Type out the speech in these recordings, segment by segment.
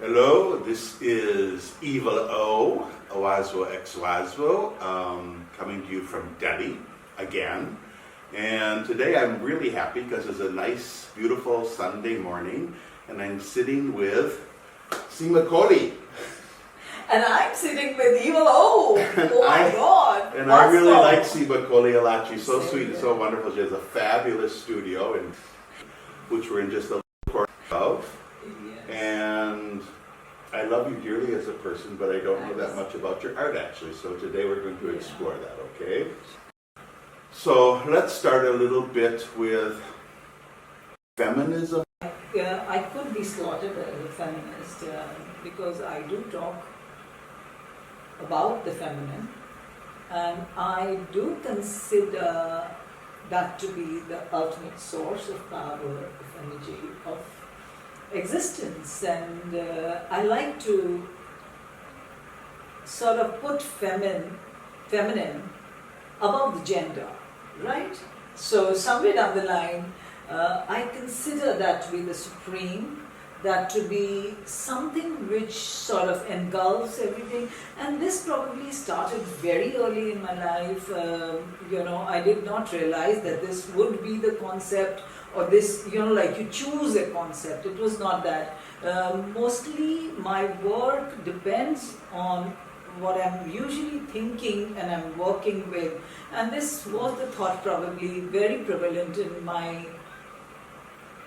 Hello, this is EvilO, Waswo x Waswo, coming to you from Delhi again. And today I'm really happy because it's a nice, beautiful Sunday morning, and I'm sitting with Seema Kohli. And I'm sitting with EvilO. Oh my God! And Waswo. I really like Seema Kohli a lot. She's so sweet and so wonderful. She has a fabulous studio, which we're in just a little corner of. And I love you dearly as a person, but I don't know that much about your art actually. So today we're going to explore that, okay? So let's start a little bit with feminism. I could be slaughtered as a feminist because I do talk about the feminine, and I do consider that to be the ultimate source of power, of energy, of existence, and I like to sort of put feminine above the gender, right? So somewhere down the line, I consider that to be the supreme, that to be something which sort of engulfs everything. And this probably started very early in my life. I did not realize that this would be the concept, or this, like you choose a concept. It was not that. Mostly my work depends on what I'm usually thinking and I'm working with. And this was the thought probably very prevalent in my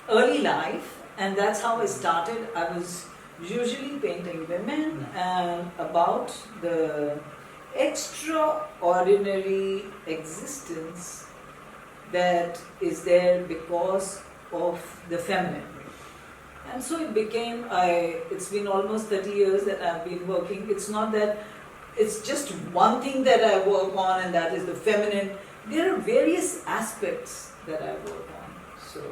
early life. And that's how I started. I was usually painting women and about the extraordinary existence that is there because of the feminine. And so it became, it's been almost 30 years that I've been working. It's not that it's just one thing that I work on, and that is the feminine. There are various aspects that I work on. So,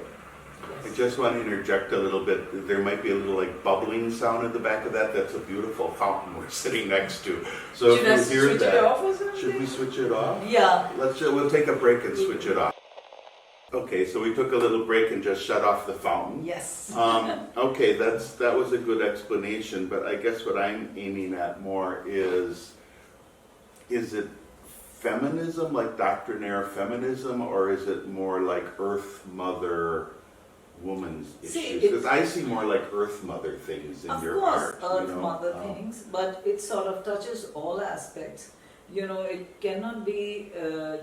yes. I just want to interject a little bit. There might be a little like bubbling sound at the back of that. That's a beautiful fountain we're sitting next to. So Should if you hear switch that, it off or something? should we switch it off? Yeah. We'll take a break and switch it off. Okay, so we took a little break and just shut off the fountain. Yes. Okay, that was a good explanation, but I guess what I'm aiming at more is it feminism, like doctrinaire feminism, or is it more like Earth Mother, woman's issues? Because I see more like Earth Mother things in your art. Of course, Earth Mother things, but it sort of touches all aspects. It cannot be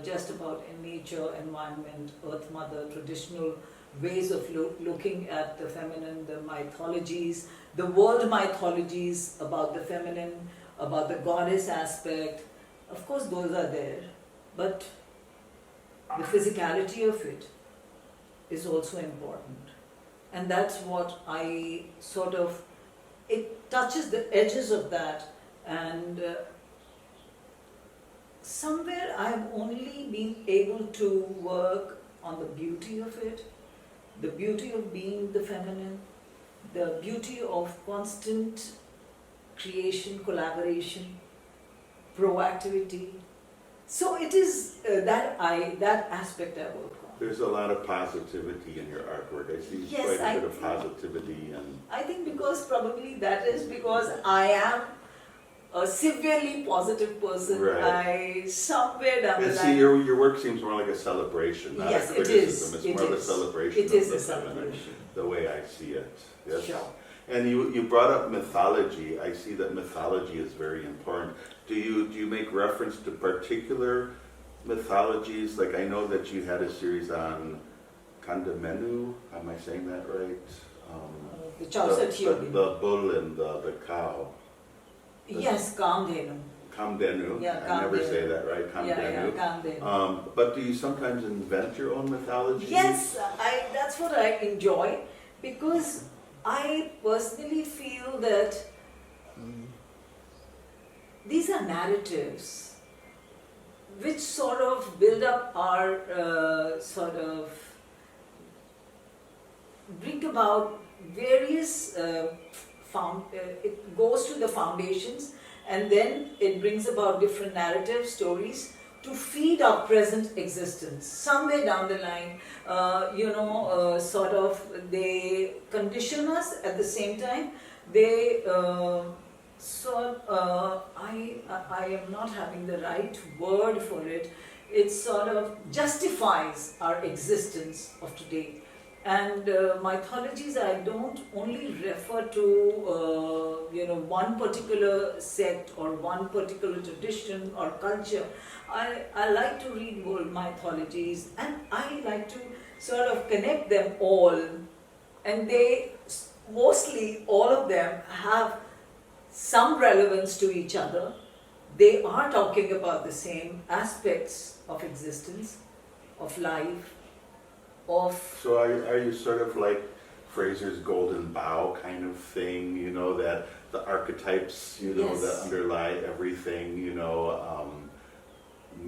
just about nature, environment, Earth Mother, traditional ways of looking at the feminine, the mythologies, the world mythologies about the feminine, about the goddess aspect. Of course, those are there, but the physicality of it is also important. And that's what I it touches the edges of that, and somewhere I've only been able to work on the beauty of it, the beauty of being the feminine, the beauty of constant creation, collaboration, proactivity. So it is that aspect I work on. There's a lot of positivity in your artwork. I see Yes, quite a bit of positivity. And I think because I am a severely positive person. Right. Somewhere down the and line. see, your work seems more like a celebration, not Yes, a it criticism. is. It's more of a celebration It of is the a feminine, celebration. the way I see it. Yes. Sure. And you brought up mythology. I see that mythology is very important. Do you make reference to particular mythologies? Like I know that you had a series on Kandamenu. Am I saying that right? The bull and the cow. Yes, Kamdhenu. Kamdenu. Yeah, I never Kamdenu. say that right. Kamdenu. Kamdenu. But do you sometimes invent your own mythology? Yes, that's what I enjoy, because I personally feel that these are narratives which sort of build up our bring about various it goes to the foundations, and then it brings about different narrative stories to feed our present existence. Somewhere down the line, sort of they condition us at the same time. They I am not having the right word for it. It sort of justifies our existence of today. And mythologies, I don't only refer to one particular sect or one particular tradition or culture. I like to read world mythologies, and I like to sort of connect them all. And they mostly all of them have some relevance to each other. They are talking about the same aspects of existence, of life, of... So are you sort of like Fraser's golden bough kind of thing, that the archetypes, Yes. that underlie everything,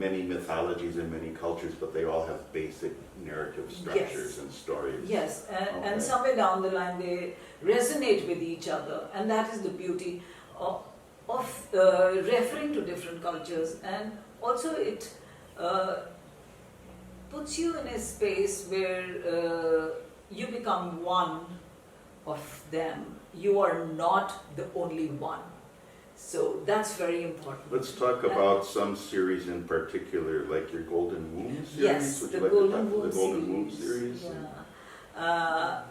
many mythologies and many cultures, but they all have basic narrative structures Yes. and stories. Yes, Okay. and somewhere down the line they resonate with each other, and that is the beauty of referring to different cultures. And also it puts you in a space where you become one of them. You are not the only one. So that's very important. Let's talk about some series in particular, like your Golden Womb series. Yes, Would the you like to talk Golden about Womb the Golden Womb series. series? Yeah.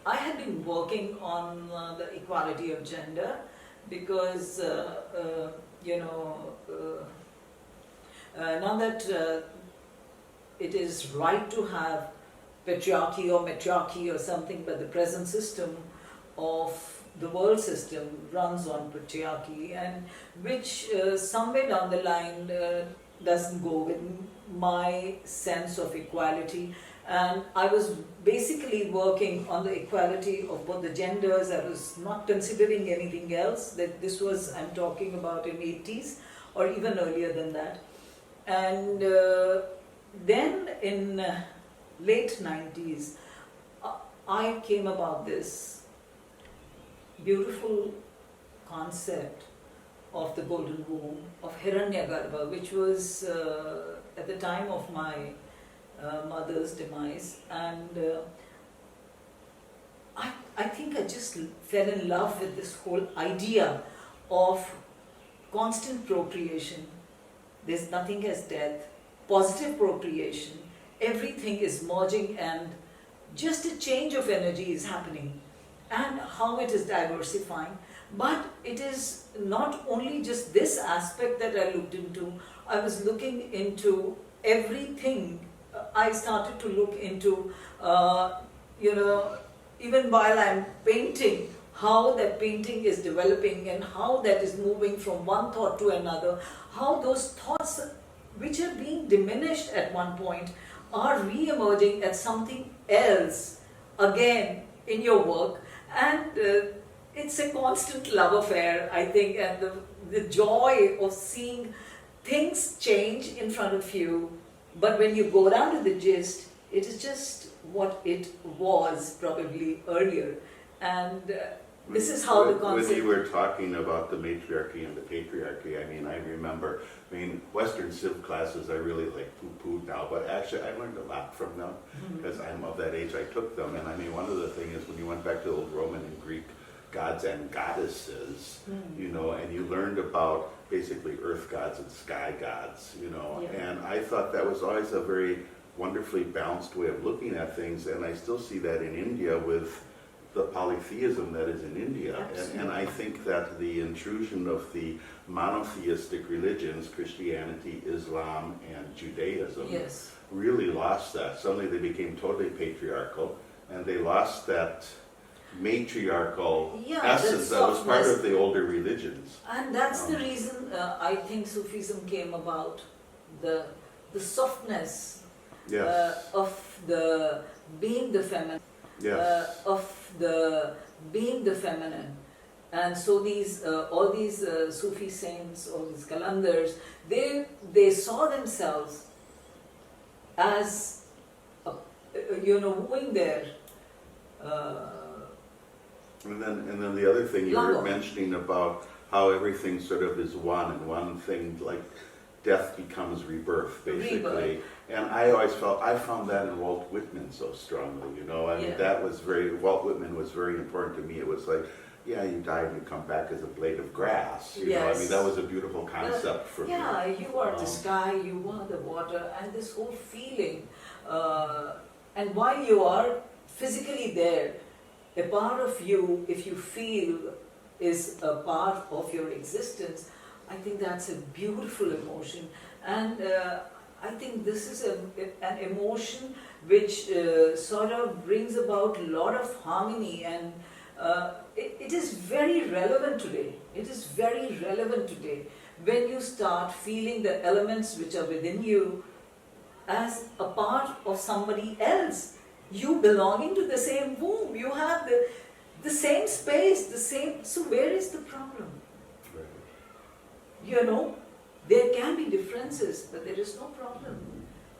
I had been working on the equality of gender because now that it is right to have patriarchy or matriarchy or something, but the present system of the world system runs on patriarchy, and which somewhere down the line doesn't go with my sense of equality. And I was basically working on the equality of both the genders. I was not considering anything else. That this was, I'm talking about in 80s or even earlier than that. And then in late 90s, I came about this beautiful concept of the golden womb, of Hiranyagarbha, which was at the time of my mother's demise. And I think I just fell in love with this whole idea of constant procreation. There's nothing as death, positive procreation, everything is merging, and just a change of energy is happening, and how it is diversifying. But it is not only just this aspect that I looked into. I was looking into everything. I started to look into, even while I'm painting, how that painting is developing and how that is moving from one thought to another, how those thoughts which are being diminished at one point are re-emerging as something else again in your work. And it's a constant love affair, I think, and the joy of seeing things change in front of you. But when you go down to the gist, it is just what it was probably earlier. And this is how the concept... When you were talking about the matriarchy and the patriarchy, I remember, Western Civ classes I really poo-pooed now, but actually I learned a lot from them because I'm of that age. I took them, and one of the things is when you went back to the old Roman and Greek gods and goddesses, and you learned about basically earth gods and sky gods, and I thought that was always a very wonderfully balanced way of looking at things, and I still see that in India with the polytheism that is in India. And I think that the intrusion of the monotheistic religions, Christianity, Islam, and Judaism, really lost that. Suddenly they became totally patriarchal, and they lost that matriarchal essence that was part of the older religions. And that's the reason I think Sufism came about, the softness of the being the feminine. Being the feminine. And so these all these Sufi saints, all these Qalandars, they saw themselves as wooing their and then the other thing you were mentioning about how everything sort of is one, and one thing, like death becomes rebirth, basically. Rebirth. And I always I found that in Walt Whitman so strongly, you know. I mean, Yeah. that was Walt Whitman was very important to me. It was like, yeah, you die and you come back as a blade of grass. You know, I mean, Yes. that was a beautiful concept for me. Yeah, you are the sky, you are the water, and this whole feeling. And while you are physically there, a part of you, if you feel, is a part of your existence. I think that's a beautiful emotion, and I think this is an emotion which sort of brings about a lot of harmony, and it is very relevant today. It is very relevant today when you start feeling the elements which are within you as a part of somebody else. You belonging to the same womb, you have the same space, the same. So where is the problem? You know, there can be differences, but there is no problem.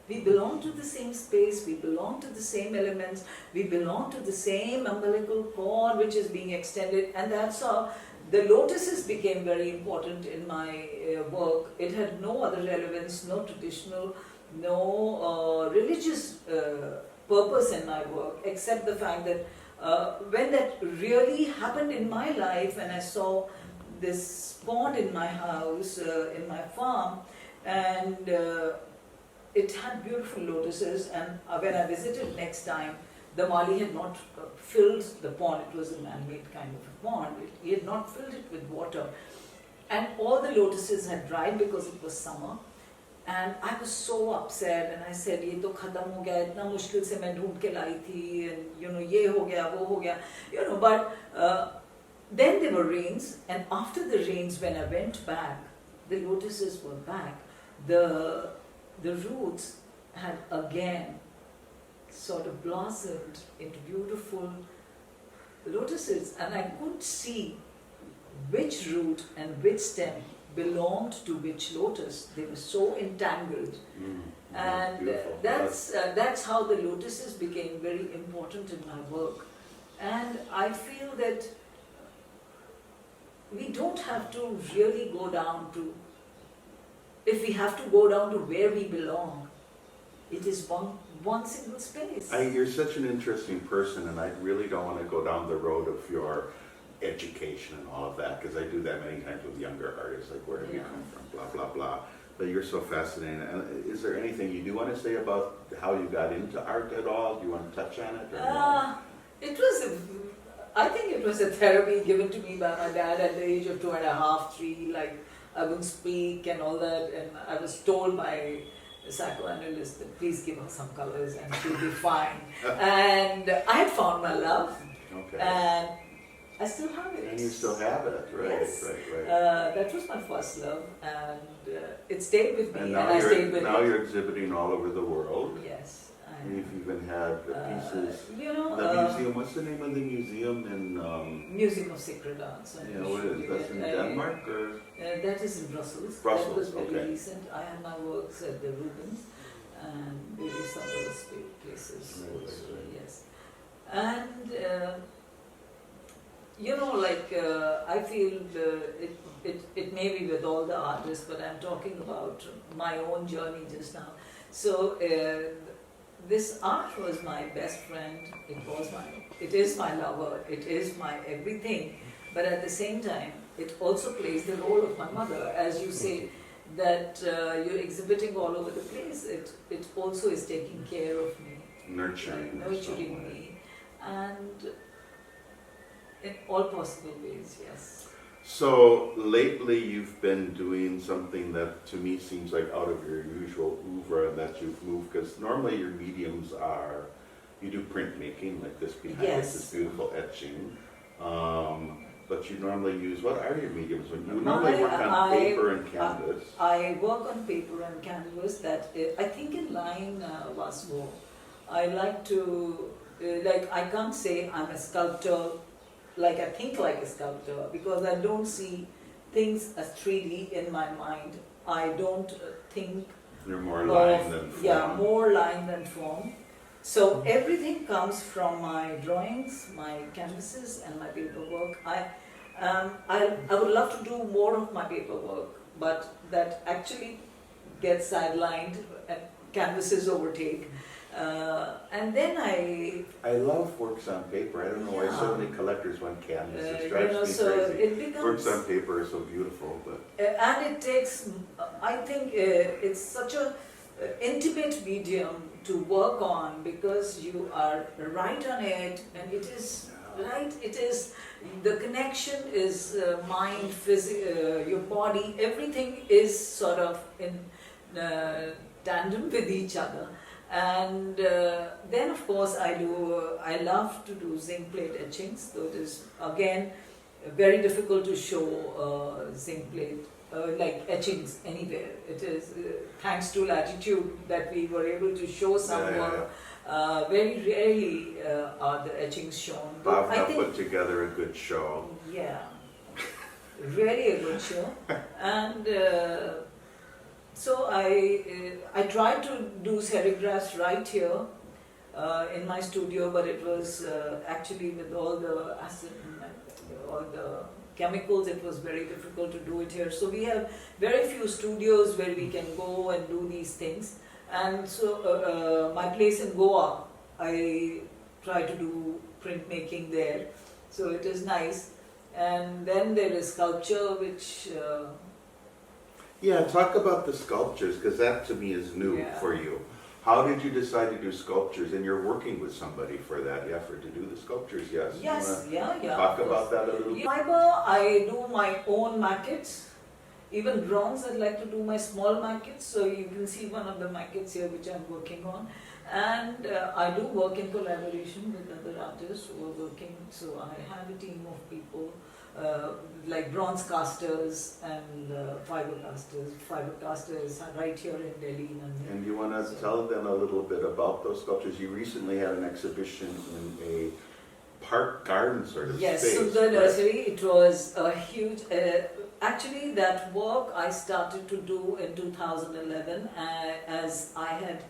We belong to the same space, we belong to the same elements, we belong to the same umbilical cord which is being extended, and that's how the lotuses became very important in my work. It had no other relevance, no traditional, no religious purpose in my work, except the fact that when that really happened in my life, and I saw this pond in my house, in my farm, and it had beautiful lotuses, and when I visited next time, the Mali had not filled the pond. It was a man-made kind of a pond. He had not filled it with water, and all the lotuses had dried because it was summer. And I was so upset, and I said, "ये तो खत्म हो गया, इतना मुश्किल से मैं ढूंढ के लाई थी, and you know ये हो गया, वो हो गया, you know." But then there were rains, and after the rains, when I went back, the lotuses were back. The roots had again sort of blossomed into beautiful lotuses, and I could see which root and which stem belonged to which lotus. They were so entangled, and that's how the lotuses became very important in my work. And I feel that we don't have to really go down to, if we have to go down to where we belong, it is one single space. You're such an interesting person, and I really don't want to go down the road of your education and all of that, because I do that many times with younger artists, like where have you come from, blah, blah, blah. But you're so fascinating. And is there anything you do want to say about how you got into art at all? Do you want to touch on it? Or no? I think it was a therapy given to me by my dad at the age of 2.5, 3, like I wouldn't speak and all that, and I was told by a psychoanalyst that please give her some colors and she'll be fine. And I had found my love, and I still have it. And you still have it, right? Yes. Right. That was my first love, and it stayed with me, And I stayed with now it. you're exhibiting all over the world. Yes. You've even had pieces. You know, The museum. What's the name of the museum in? Museum of Sacred Arts. Yeah, what is that in Denmark or? That is in Brussels. Brussels, That was very okay. recent. I have my works at the Rubens and various other places also. Yes, and you know, like I feel it may be with all the artists, but I'm talking about my own journey just now. So. This art was my best friend, it is my lover, it is my everything, but at the same time, it also plays the role of my mother. As you say, that you're exhibiting all over the place, it also is taking care of me. Nurturing Me, and in all possible ways, yes. So lately you've been doing something that to me seems like out of your usual oeuvre, and that you've moved, because normally your mediums are, you do printmaking, like this behind us, this beautiful etching, but you normally use, what are your mediums? When you normally work on paper and canvas. I work on paper and canvas, that I think in line Waswo. I like to, I can't say I'm a sculptor, like I think like a sculptor, because I don't see things as 3D in my mind. I don't think. You're more line than form. Yeah, more line than form. So everything comes from my drawings, my canvases, and my paperwork. I would love to do more of my paperwork, but that actually gets sidelined and canvases overtake. And then I love works on paper. I don't know why so many collectors want canvas. It you drives know, me so crazy. it becomes, Works on paper are so beautiful, but and it takes, I think it's such a intimate medium to work on because you are right on it, and it is right. It is the connection is mind, your body. Everything is sort of in tandem with each other. And then of course I love to do zinc plate etchings, though it is again very difficult to show zinc plate like etchings anywhere. It is thanks to latitude that we were able to show some work. Very rarely are the etchings shown. But I Bhavna think, put together a good show. yeah, really a good show. And so I tried to do serigraphs right here in my studio, but it was actually with all the acid and all the chemicals, it was very difficult to do it here. So we have very few studios where we can go and do these things. And so my place in Goa, I try to do printmaking there. So it is nice. And then there is sculpture, which Yeah, talk about the sculptures, because that to me is new for you. How did you decide to do sculptures? And you're working with somebody for that effort to do the sculptures, yes? yes, yeah. Talk about that a little bit. Fiber, I do my own maquettes. Even bronze, I'd like to do my small maquettes. So you can see one of the maquettes here which I'm working on. And I do work in collaboration with other artists who are working. So I have a team of people like bronze casters and fiber casters. Fiber casters are right here in Delhi. And you want to tell them a little bit about those sculptures? You recently had an exhibition in a park garden sort of yes, space. so the nursery, it was a huge, actually that work I started to do in 2011 as I had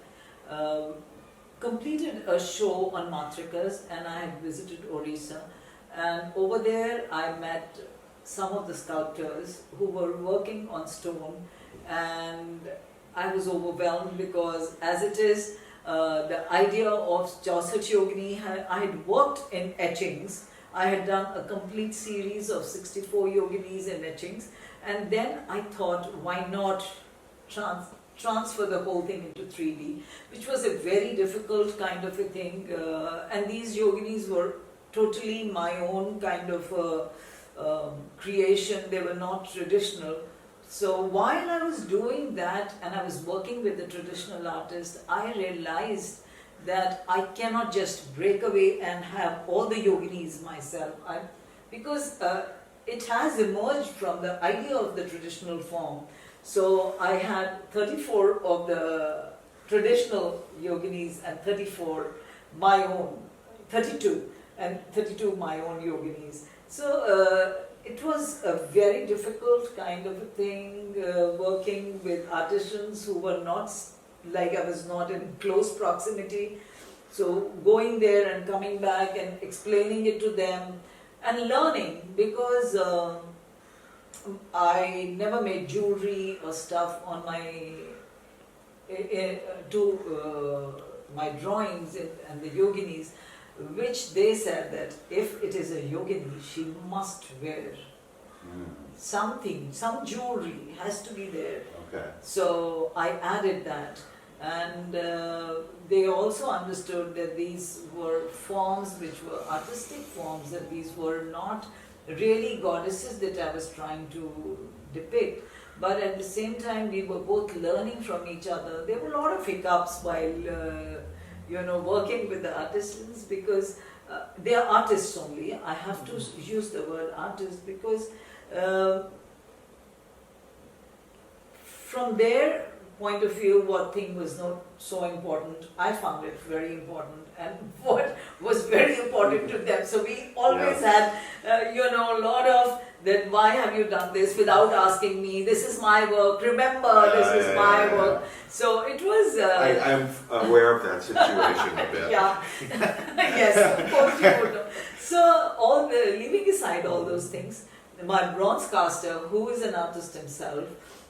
completed a show on matrikas and I had visited Orissa, and over there I met some of the sculptors who were working on stone, and I was overwhelmed because as it is, the idea of Chaucer Yogini, I had worked in etchings. I had done a complete series of 64 yoginis in etchings, and then I thought, why not transfer the whole thing into 3D, which was a very difficult kind of a thing, and these yoginis were totally my own kind of creation. They were not traditional. So while I was doing that and I was working with the traditional artist, I realized that I cannot just break away and have all the yoginis myself. Because it has emerged from the idea of the traditional form. So I had 34 of the traditional yoginis and 32 my own yoginis. So it was a very difficult kind of a thing, working with artisans who were not, like I was not in close proximity. So going there and coming back and explaining it to them and learning, because I never made jewelry or stuff on my, my drawings and the yoginis, which they said that if it is a yogini, she must wear something, some jewelry has to be there. Okay. So I added that, and they also understood that these were forms which were artistic forms, that these were not really goddesses that I was trying to depict. But at the same time, we were both learning from each other. There were a lot of hiccups while working with the artisans, because they are artists only. I have to use the word artist because from their point of view, what thing was not so important, I found it very important, and what was very important to them. So we always had, a lot of that, why have you done this without asking me? This is my work, remember, this is my work. So it was... I'm aware of that situation a bit. Yes, of course you would know. So leaving aside all those things, my bronze caster, who is an artist himself,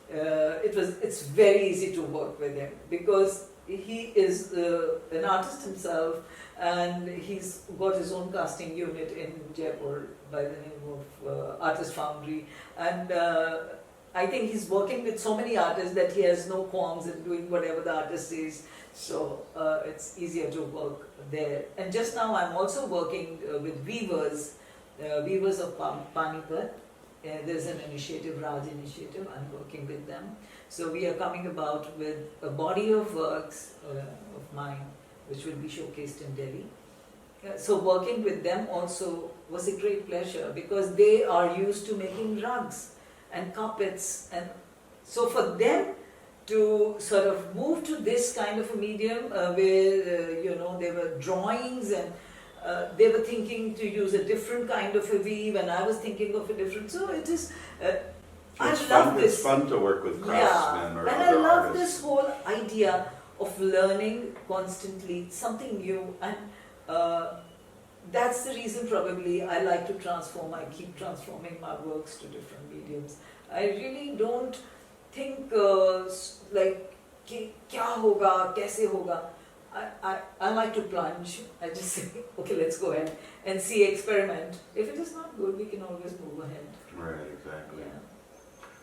it's very easy to work with him because he is an artist himself, and he's got his own casting unit in Jaipur by the name of Artist Foundry, and I think he's working with so many artists that he has no qualms in doing whatever the artist says, so it's easier to work there. And just now I'm also working with weavers of Panipat. There's an initiative, Raj initiative, I'm working with them. So we are coming about with a body of works of mine, which will be showcased in Delhi. So working with them also was a great pleasure because they are used to making rugs and carpets, and so for them to sort of move to this kind of a medium where there were drawings and they were thinking to use a different kind of a weave, and I was thinking of a different. So it is. It's fun to work with craftsmen or and other I love artists. this whole idea of learning constantly something new, and that's the reason probably I like to transform. I keep transforming my works to different mediums. I really don't think like kya hoga, kaise hoga. I like to plunge. I just say, okay, let's go ahead and see, experiment. If it is not good, we can always move ahead. Right, exactly. Yeah.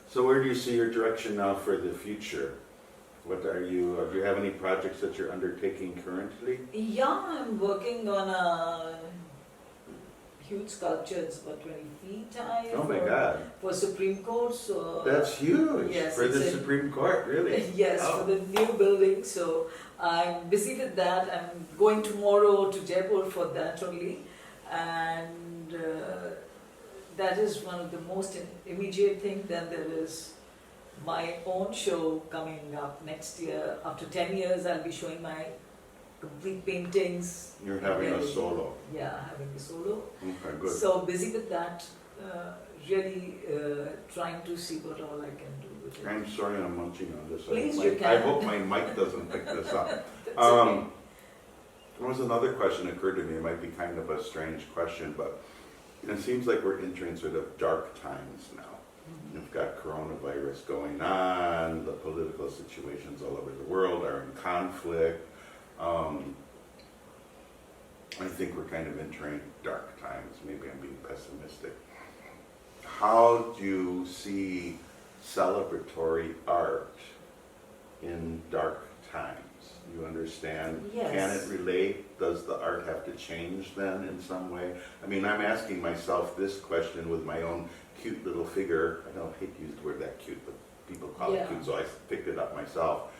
So where do you see your direction now for the future? Do you have any projects that you're undertaking currently? Yeah, I'm working on a huge sculpture. It's about 20 feet high. Oh my God. For Supreme Court. So That's huge. yes, for the Supreme Court, really? Yes, Oh. for the new building. So I'm busy with that. I'm going tomorrow to Jaipur for that only. And that is one of the most immediate things. Then there is my own show coming up next year. After 10 years, I'll be showing my complete paintings. You're having a solo. Yeah, having a solo. Okay, good. So busy with that. Really trying to see what all I can do with it. I'm sorry I'm munching on this. Please, I you can. hope my mic doesn't pick this up. That's okay. There was another question that occurred to me. It might be kind of a strange question, but it seems like we're entering sort of dark times now. You've got coronavirus going on, the political situations all over the world are in conflict. I think we're kind of entering dark times. Maybe I'm being pessimistic. How do you see celebratory art in dark times? You understand? Yes. Can it relate? Does the art have to change then in some way? I mean, I'm asking myself this question with my own cute little figure. I don't hate to use the word that cute, but people call it cute, so I picked it up myself.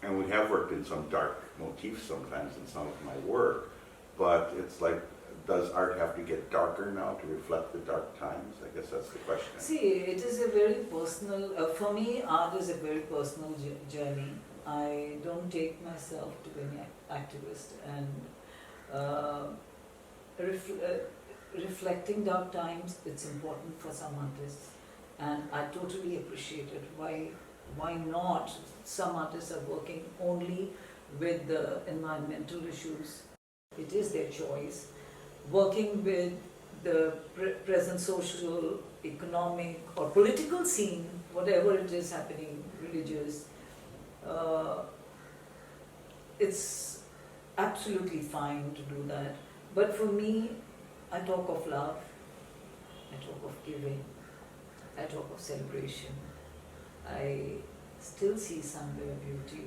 And we have worked in some dark motifs sometimes in some of my work, but it's like, does art have to get darker now to reflect the dark times? I guess that's the question. See, it is a very personal, for me, art is a very personal journey. I don't take myself to be an activist, and reflecting dark times, it's important for some artists, and I totally appreciate it. Why not? Some artists are working only with the environmental issues. It is their choice. Working with the present social, economic or political scene, whatever it is happening, religious, it's absolutely fine to do that. But for me, I talk of love, I talk of giving, I talk of celebration. I still see somewhere beauty,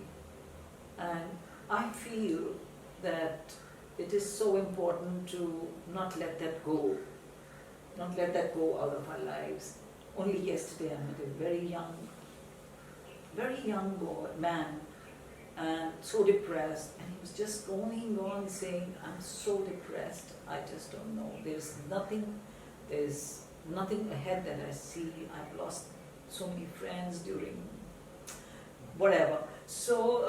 and I feel that it is so important to not let that go out of our lives. Only yesterday I met a very young man, and so depressed, and he was just going on saying, I'm so depressed, I just don't know, there's nothing ahead that I see, I've lost so many friends during whatever. So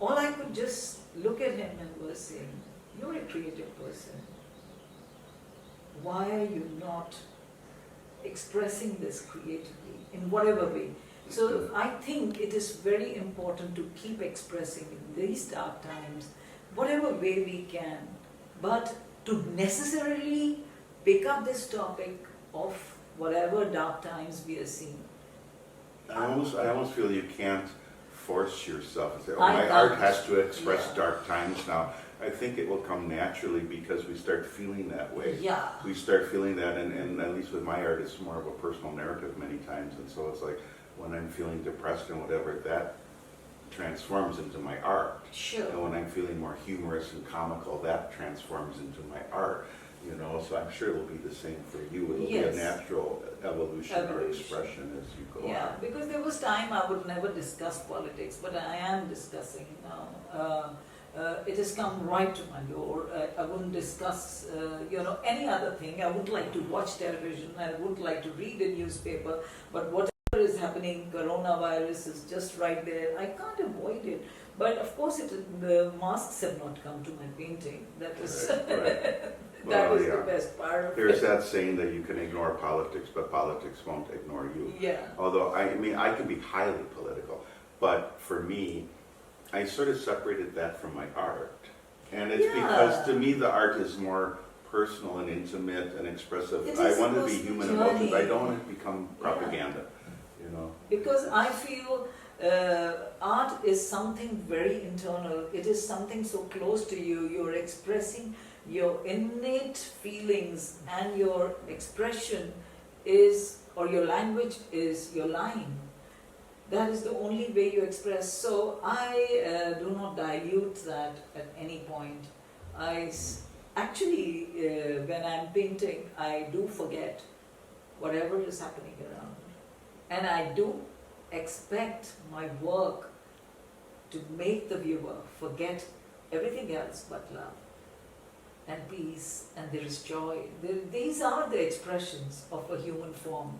all I could just look at him and was saying, you're a creative person. Why are you not expressing this creatively in whatever way? So I think it is very important to keep expressing in these dark times, whatever way we can, but to necessarily pick up this topic of whatever dark times we are seeing I almost feel you can't force yourself and say, oh, I my can't. art has to express Yeah. dark times now. I think it will come naturally because we start feeling that way. Yeah. We start feeling that, and at least with my art, it's more of a personal narrative many times. And so it's like when I'm feeling depressed and whatever, that transforms into my art. Sure. And when I'm feeling more humorous and comical, that transforms into my art. You know, so I'm sure it'll be the same for you. It'll be Yes. a natural evolution or Evolution. expression as you go Yeah, on. because there was time I would never discuss politics, but I am discussing now. It has come right to my door. I wouldn't discuss, any other thing. I wouldn't like to watch television. I wouldn't like to read a newspaper. But whatever is happening, coronavirus is just right there. I can't avoid it. But of course, the masks have not come to my painting. That is, Right. that Well, is yeah. the best part of There's it. that saying that you can ignore politics, but politics won't ignore you. Yeah. Although, I mean, I can be highly political, but for me, I sort of separated that from my art. And it's Yeah. because to me the art is more personal and intimate and expressive. It I is a want to be personal human emotions. I journey. don't want to become Yeah. propaganda, you know. Because I feel art is something very internal. It is something so close to you. You're expressing your innate feelings, and your expression is, or your language is your line. That is the only way you express. So I do not dilute that at any point. Actually, when I'm painting, I do forget whatever is happening around me. And I do expect my work to make the viewer forget everything else but love and peace, and there is joy. These are the expressions of a human form.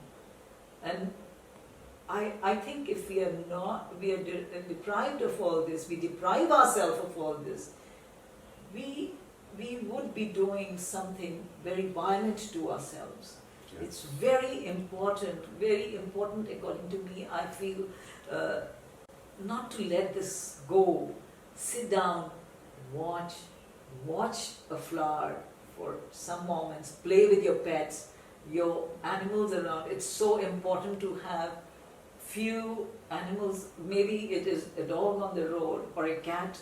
And I think if we are deprived of all this, we deprive ourselves of all this, we would be doing something very violent to ourselves. Yeah. It's very important according to me. I feel not to let this go. Sit down, watch a flower for some moments, play with your pets, your animals around. It's so important to have few animals. Maybe it is a dog on the road or a cat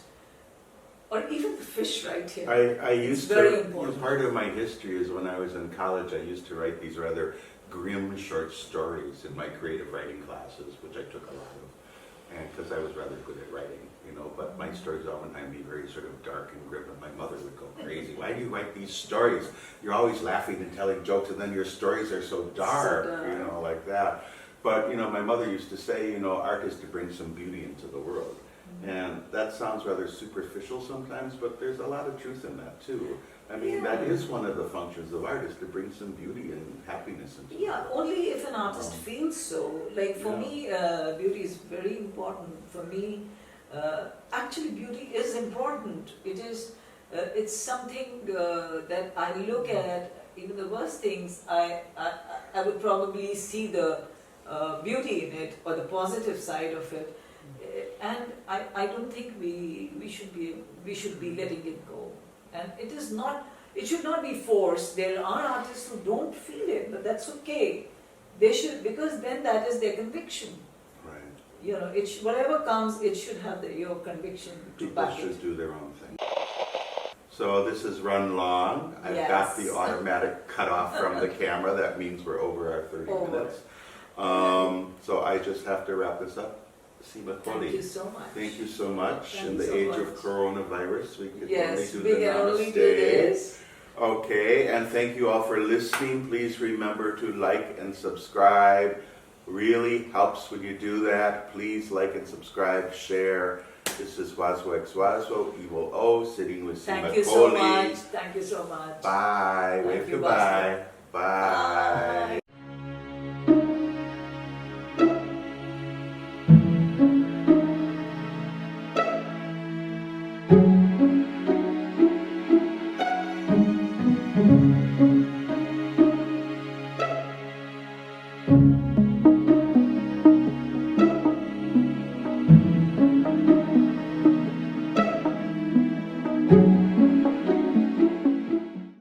or even the fish right here. I used very to, important. part of my history is when I was in college, I used to write these rather grim short stories in my creative writing classes, which I took a lot of, and because I was rather good at writing, you know, but my stories oftentimes be very sort of dark and grim, and my mother would go crazy. Why do you write these stories? You're always laughing and telling jokes, and then your stories are so dark, you know, like that. But, you know, my mother used to say, you know, art is to bring some beauty into the world. And that sounds rather superficial sometimes, but there's a lot of truth in that too. I mean, that is one of the functions of art, is to bring some beauty and happiness into the Yeah, world. only if an artist feels so. Like for Yeah. me, beauty is very important. For me, actually beauty is important. It's something that I look at. Even the worst things, I would probably see the beauty in it or the positive side of it. And I don't think we should be letting it go. And it should not be forced. There are artists who don't feel it, but that's okay. They should, because then that is their conviction. Right. You know, whatever comes, it should have your conviction to People back should it. do their own thing. So this has run long. I've got the Yes. automatic cutoff from the camera. That means we're over our 30 Over. minutes. So I just have to wrap this up. Seema Kohli. Thank you so much. Thank you so much. Thank In you the so age much. of coronavirus, we can Yes, only we do the can only do namaste. this. Okay, and thank you all for listening. Please remember to like and subscribe. Really helps when you do that. Please like and subscribe, share. This is Waswo x Waswo, EvilO, sitting with Seema Thank you so Kohli. much. Thank you so much. Bye. Thank Wave you, goodbye. Bye. Bye.